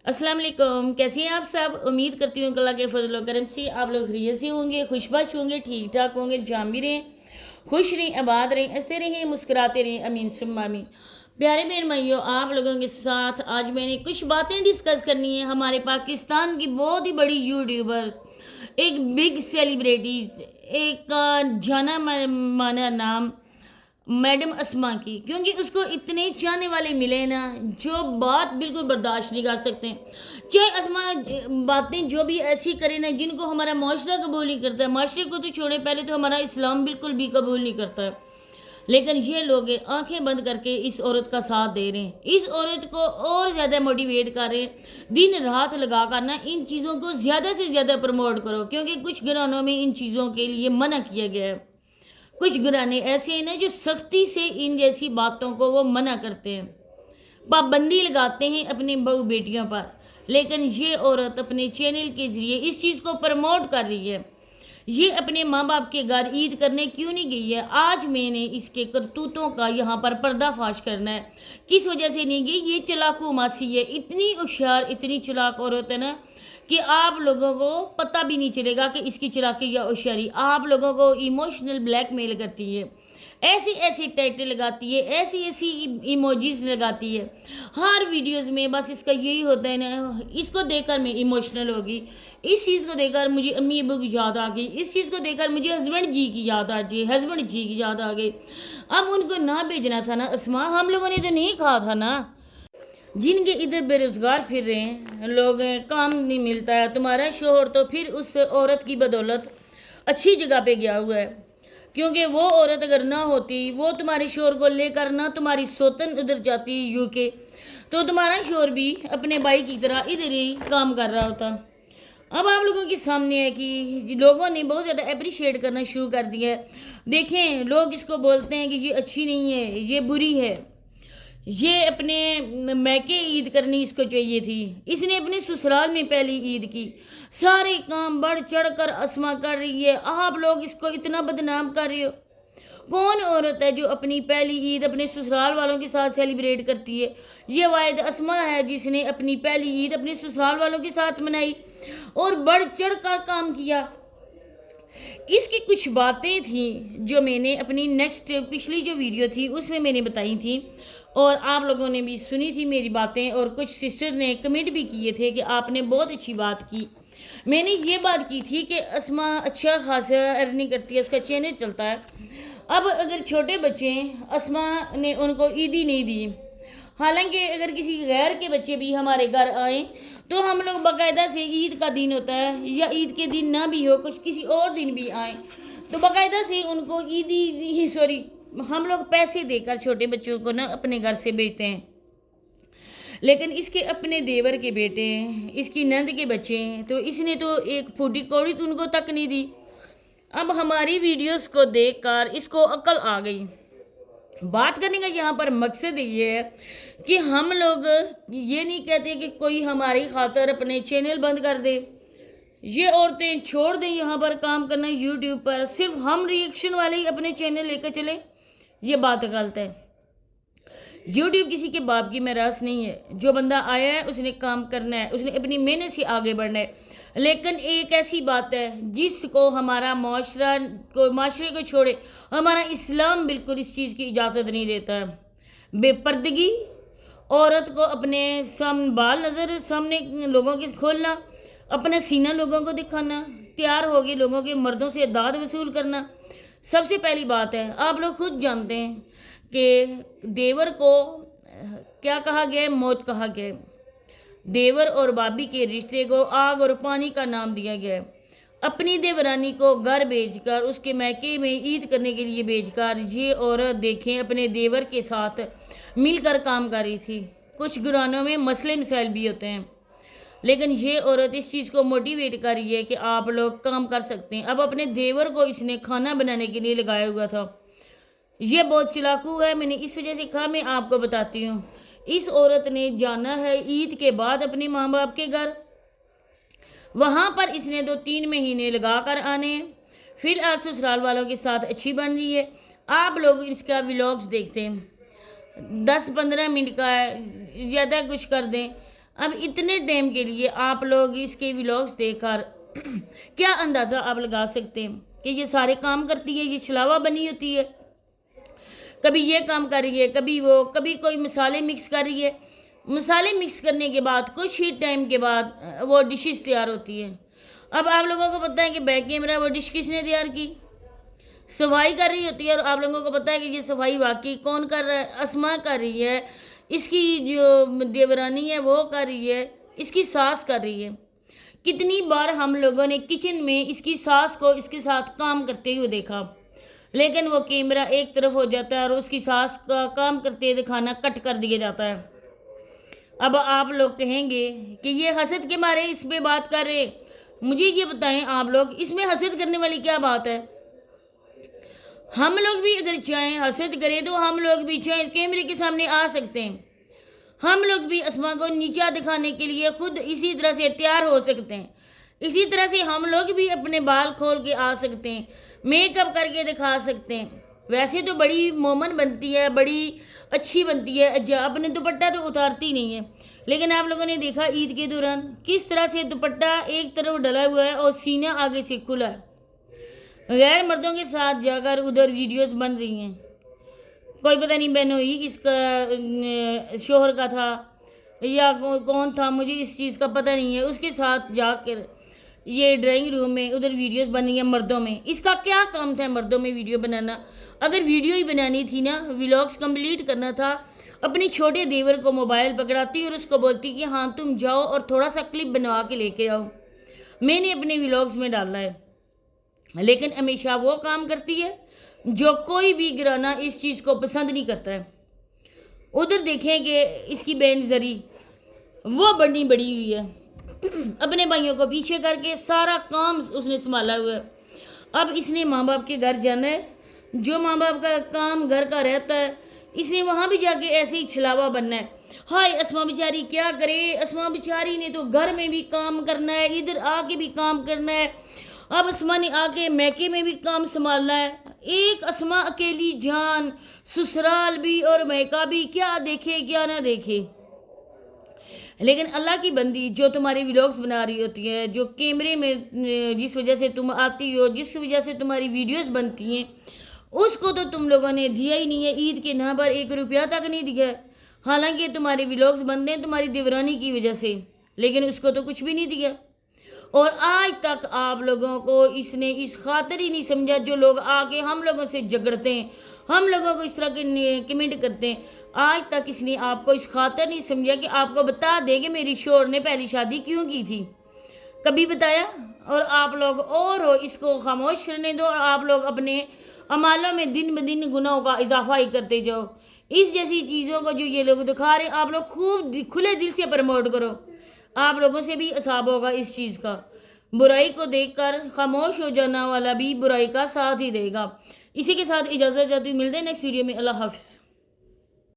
अस्सलाम वालेकुम। कैसे हैं आप सब? उम्मीद करती हूँ कि अल्लाह के फजल व करम से आप लोग खैरियत से होंगे, खुशबश होंगे, ठीक ठाक होंगे, जाम भी रहें, खुश रहें, आबाद रहें, हंसते रहें, मुस्कुराते रहें। अमीन सुम्मा अमीन। प्यारे बहन भाइयों, आप लोगों के साथ आज मैंने कुछ बातें डिस्कस करनी है। हमारे पाकिस्तान की बहुत ही बड़ी यूट्यूबर, एक बिग सेलिब्रिटी, एक जाना माना नाम मैडम अस्मा की, क्योंकि उसको इतने चाहने वाले मिले ना जो बात बिल्कुल बर्दाश्त नहीं कर सकते। चाहे अस्मा बातें जो भी ऐसी करे ना जिनको हमारा माशरा कबूल नहीं करता है, माशरे को तो छोड़े, पहले तो हमारा इस्लाम बिल्कुल भी कबूल नहीं करता है, लेकिन ये लोग आंखें बंद करके इस औरत का साथ दे रहे हैं, इस औरत को और ज़्यादा मोटिवेट कर रहे हैं। दिन रात लगा कर ना इन चीज़ों को ज़्यादा से ज़्यादा प्रमोट करो, क्योंकि कुछ घरानों में इन चीज़ों के लिए मना किया गया है। कुछ घराने ऐसे हैं ना जो सख्ती से इन जैसी बातों को वो मना करते हैं, पाबंदी लगाते हैं अपनी बहू बेटियों पर, लेकिन ये औरत अपने चैनल के ज़रिए इस चीज़ को प्रमोट कर रही है। ये अपने माँ बाप के घर ईद करने क्यों नहीं गई है? आज मैंने इसके करतूतों का यहाँ पर पर्दाफाश करना है। किस वजह से नहीं गई? ये चालाकू मासी है, इतनी होशियार, इतनी चालाक औरत है ना कि आप लोगों को पता भी नहीं चलेगा कि इसकी चालाकी या होशियारी। आप लोगों को इमोशनल ब्लैकमेल करती है, ऐसी ऐसी टाइटल लगाती है, ऐसी ऐसी इमोजीज लगाती है हर वीडियोस में। बस इसका यही होता है ना, इसको देखकर मैं इमोशनल होगी, इस चीज़ को देखकर मुझे अम्मी अबू की याद आ गई, इस चीज़ को देखकर मुझे हस्बैंड जी की याद आ गई, हस्बैंड जी की याद आ गई। अब उनको ना भेजना था ना अस्मा, हम लोगों ने तो नहीं कहा था ना। जिनके इधर बेरोजगार फिर रहे हैं लोग, काम नहीं मिलता है, तुम्हारा शोहर तो फिर उस औरत की बदौलत अच्छी जगह पे गया हुआ है, क्योंकि वो औरत अगर ना होती, वो तुम्हारे शोहर को लेकर ना तुम्हारी सोतन उधर जाती यूके, तो तुम्हारा शोहर भी अपने भाई की तरह इधर ही काम कर रहा होता। अब आप लोगों के सामने है कि लोगों ने बहुत ज़्यादा अप्रिशिएट करना शुरू कर दिया है। देखें, लोग इसको बोलते हैं कि ये अच्छी नहीं है, ये बुरी है, ये अपने मैके ईद करनी इसको चाहिए थी, इसने अपने ससुराल में पहली ईद की, सारे काम बढ़ चढ़ कर अस्मा कर रही है, आप लोग इसको इतना बदनाम कर रहे हो। कौन औरत है जो अपनी पहली ईद अपने ससुराल वालों के साथ सेलिब्रेट करती है? ये वाहिद अस्मा है जिसने अपनी पहली ईद अपने ससुराल वालों के साथ मनाई और बढ़ चढ़ कर काम किया। इसकी कुछ बातें थी जो मैंने अपनी नेक्स्ट पिछली जो वीडियो थी उसमें मैंने बताई थी, और आप लोगों ने भी सुनी थी मेरी बातें, और कुछ सिस्टर ने कमेंट भी किए थे कि आपने बहुत अच्छी बात की। मैंने ये बात की थी कि अस्मा अच्छा खासा अर्निंग करती है, उसका चैनल चलता है। अब अगर छोटे बच्चे अस्मा ने उनको ईदी नहीं दी, हालांकि अगर किसी गैर के बच्चे भी हमारे घर आए तो हम लोग बाकायदा से ईद का दिन होता है या ईद के दिन ना भी हो, कुछ किसी और दिन भी आए तो बाकायदा से उनको ईदी सॉरी हम लोग पैसे देकर छोटे बच्चों को ना अपने घर से भेजते हैं। लेकिन इसके अपने देवर के बेटे हैं, इसकी नंद के बच्चे हैं, तो इसने तो एक फूटी कौड़ी तो उनको तक नहीं दी। अब हमारी वीडियोस को देखकर इसको अक्ल आ गई। बात करने का यहाँ पर मकसद ये है कि हम लोग ये नहीं कहते कि कोई हमारी खातर अपने चैनल बंद कर दे, ये औरतें छोड़ दें यहाँ पर काम करना यूट्यूब पर, सिर्फ हम रिएक्शन वाले ही अपने चैनल लेकर चले, ये बात गलत है। यूट्यूब किसी के बाप की मैरास नहीं है, जो बंदा आया है उसने काम करना है, उसने अपनी मेहनत से आगे बढ़ना है। लेकिन एक ऐसी बात है जिसको हमारा माशरे को छोड़े हमारा इस्लाम बिल्कुल इस चीज़ की इजाज़त नहीं देता है। बेपर्दगी, औरत को अपने बाल नज़र सामने लोगों के खोलना, अपना सीना लोगों को दिखाना, तैयार हो गए लोगों के मर्दों से दाद वसूल करना, सबसे पहली बात है। आप लोग खुद जानते हैं कि देवर को क्या कहा गया है? मौत कहा गया है। देवर और भाभी के रिश्ते को आग और पानी का नाम दिया गया है। अपनी देवरानी को घर भेजकर उसके मैके में ईद करने के लिए भेजकर ये औरत देखें अपने देवर के साथ मिलकर काम कर रही थी। कुछ घरानों में मसले मसाइल भी होते हैं, लेकिन ये औरत इस चीज़ को मोटिवेट कर रही है कि आप लोग काम कर सकते हैं। अब अपने देवर को इसने खाना बनाने के लिए लगाया हुआ था। ये बहुत चालाकू है, मैंने इस वजह से कहा मैं आपको बताती हूँ। इस औरत ने जाना है ईद के बाद अपने माँ बाप के घर, वहाँ पर इसने 2-3 महीने लगा कर आने, फिर आज ससुराल वालों के साथ अच्छी बन रही है। आप लोग इसका व्लॉग्स देखते हैं, 10-15 मिनट का है, ज़्यादा कुछ कर दें। اب اتنے ٹائم کے لیے آپ لوگ اس کے ولاگس دیکھ کر کیا اندازہ آپ لگا سکتے ہیں کہ یہ سارے کام کرتی ہے، یہ چھلاوا بنی ہوتی ہے، کبھی یہ کام کر رہی ہے، کبھی وہ، کبھی کوئی مسالے مکس کر رہی ہے، مسالے مکس کرنے کے بعد کچھ ہی ٹائم کے بعد وہ ڈشز تیار ہوتی ہے۔ اب آپ لوگوں کو پتہ ہے کہ بیک کیمرہ وہ ڈش کس نے تیار کی، صفائی کر رہی ہوتی ہے، اور آپ لوگوں کو پتہ ہے کہ یہ صفائی واقعی کون کر رہا ہے، اسما کر رہی ہے، اس کی جو دیورانی ہے وہ کر رہی ہے، اس کی ساس کر رہی ہے۔ کتنی بار ہم لوگوں نے کچن میں اس کی ساس کو اس کے ساتھ کام کرتے ہوئے دیکھا، لیکن وہ کیمرہ ایک طرف ہو جاتا ہے اور اس کی ساس کا کام کرتے ہوئے کھانا کٹ کر دیا جاتا ہے۔ اب آپ لوگ کہیں گے کہ یہ حسد کے مارے اس پہ بات کر رہے، مجھے یہ بتائیں آپ لوگ اس میں حسد کرنے والی کیا بات ہے؟ ہم لوگ بھی اگر چاہیں حسد کریں تو ہم لوگ بھی چاہیں کیمرے کے سامنے آ سکتے ہیں، ہم لوگ بھی اسما کو نیچا دکھانے کے لیے خود اسی طرح سے تیار ہو سکتے ہیں، اسی طرح سے ہم لوگ بھی اپنے بال کھول کے آ سکتے ہیں، میک اپ کر کے دکھا سکتے ہیں۔ ویسے تو بڑی مومن بنتی ہے، بڑی اچھی بنتی ہے، اپنے دوپٹہ تو اتارتی نہیں ہے، لیکن آپ لوگوں نے دیکھا عید کے دوران کس طرح سے دوپٹہ ایک طرف ڈلا ہوا ہے اور سینہ آگے سے کھلا ہے، غیر مردوں کے ساتھ جا کر ادھر ویڈیوز بن رہی ہیں۔ کوئی پتہ نہیں بہنوئی اس کا شوہر کا تھا یا کون تھا، مجھے اس چیز کا پتہ نہیں ہے، اس کے ساتھ جا کر یہ ڈرائنگ روم میں ادھر ویڈیوز بن رہی ہیں مردوں میں۔ اس کا کیا کام تھا مردوں میں ویڈیو بنانا؟ اگر ویڈیو ہی بنانی تھی نا، ولاگس کمپلیٹ کرنا تھا، اپنے چھوٹے دیور کو موبائل پکڑاتی اور اس کو بولتی کہ ہاں تم جاؤ اور تھوڑا سا کلپ بنوا کے لے کے آؤ، میں نے اپنے ولاگس میں ڈالا ہے۔ لیکن ہمیشہ وہ کام کرتی ہے جو کوئی بھی گرانا اس چیز کو پسند نہیں کرتا ہے۔ ادھر دیکھیں کہ اس کی بہن زری وہ بڑی ہوئی ہے، اپنے بھائیوں کو پیچھے کر کے سارا کام اس نے سنبھالا ہوا ہے۔ اب اس نے ماں باپ کے گھر جانا ہے، جو ماں باپ کا کام گھر کا رہتا ہے اس نے وہاں بھی جا کے ایسے ہی چھلاوا بننا ہے۔ ہائے اسما بیچاری کیا کرے، اسما بیچاری نے تو گھر میں بھی کام کرنا ہے، ادھر آ کے بھی کام کرنا ہے، اب اسما نے آ کے میکے میں بھی کام سنبھالنا ہے۔ ایک اسما اکیلی جان، سسرال بھی اور میکہ بھی، کیا دیکھے کیا نہ دیکھے۔ لیکن اللہ کی بندی جو تمہاری ولاگس بنا رہی ہوتی ہے، جو کیمرے میں جس وجہ سے تم آتی ہو، جس وجہ سے تمہاری ویڈیوز بنتی ہیں، اس کو تو تم لوگوں نے دیا ہی نہیں ہے، عید کے نام پر 1 روپیہ تک نہیں دیا ہے، حالانکہ تمہارے ولاگس بنتے ہیں تمہاری دیورانی کی وجہ سے، لیکن اس کو تو کچھ بھی نہیں دیا۔ اور آج تک آپ لوگوں کو اس نے اس خاطر ہی نہیں سمجھا، جو لوگ آ کے ہم لوگوں سے جھگڑتے ہیں، ہم لوگوں کو اس طرح کے کمنٹ کرتے ہیں، آج تک اس نے آپ کو اس خاطر نہیں سمجھا کہ آپ کو بتا دے کہ میری شوہر نے پہلی شادی کیوں کی تھی، کبھی بتایا؟ اور آپ لوگ اور ہو اس کو خاموش کرنے دو، اور آپ لوگ اپنے اعمالوں میں دن بدن گناہوں کا اضافہ ہی کرتے جاؤ۔ اس جیسی چیزوں کو جو یہ لوگ دکھا رہے ہیں آپ لوگ خوب کھلے دل سے پروموٹ کرو، آپ لوگوں سے بھی عذاب ہوگا اس چیز کا۔ برائی کو دیکھ کر خاموش ہو جانا والا بھی برائی کا ساتھ ہی دے گا۔ اسی کے ساتھ اجازت چاہتی ہوں، ملتے ہیں نیکسٹ ویڈیو میں، اللہ حافظ۔